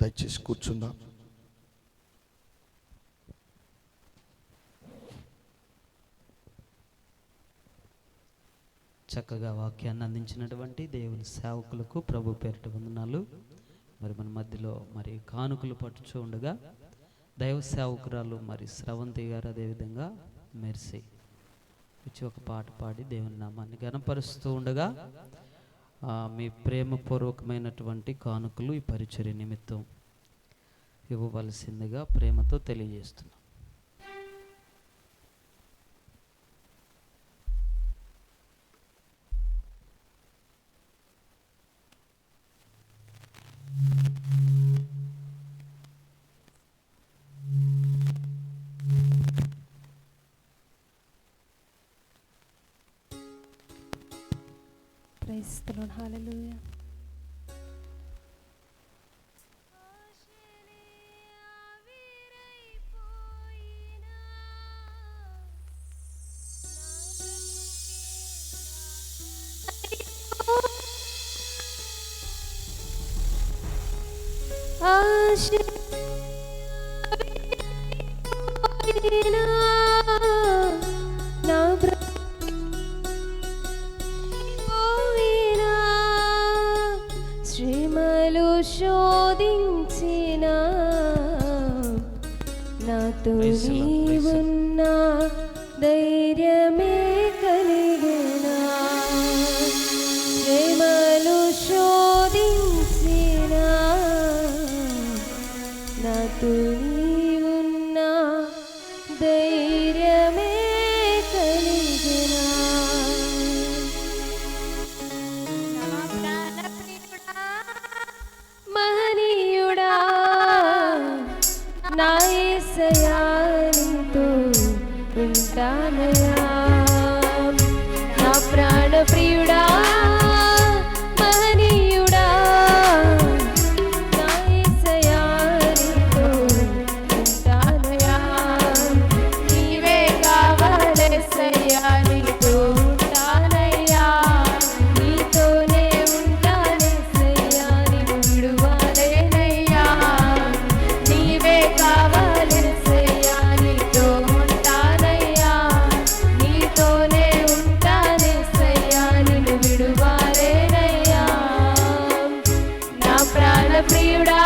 దయచేసి కూర్చుందాం. చక్కగా వాక్యాన్ని అందించినటువంటి దేవుని సేవకులకు ప్రభు పేరిట వందనాలు. మరి మన మధ్యలో మరి కానుకలు పట్టుచూ ఉండగా దైవ సేవకురాలు మరి స్రవంతి గారు, అదేవిధంగా మెర్సీ వచ్చి ఒక పాట పాడి దేవుని నామాన్ని ఘనపరుస్తూ ఉండగా మీ ప్రేమపూర్వకమైనటువంటి కానుకలు ఈ పరిచర్య నిమిత్తం ఇవ్వవలసిందిగా ప్రేమతో తెలియజేస్తున్నాం. Praise the Lord. Hallelujah. శ్రీమలు శోధించిన నాతో నీవున్నా ధైర్యమే కలిగినా, శ్రీమలు శోధించిన నాతో నీవున్నా ధైర్యమే కలిగినా, మహనీయుడా నా యేసయ్యా నీతో ఉంటానయ్యా, నా ప్రాణ ప్రియుడా మహనీయుడా నా యేసయ్యా నీతో ఉంటానయ్యా, నీవే కావాలేసయ్యా నీతో ఉంటానయ్యా, నీతోనే ఉంటానేసయ్యా నిన్ను విడువలేనయ్యా, నీవే కావాలేసయ్యా నీతో ఉంటానయ్యా, నీతోనే ఉంటానేసయ్యా నిన్ను విడువలేనయ్యా, నా ప్రాణ ప్రియుడా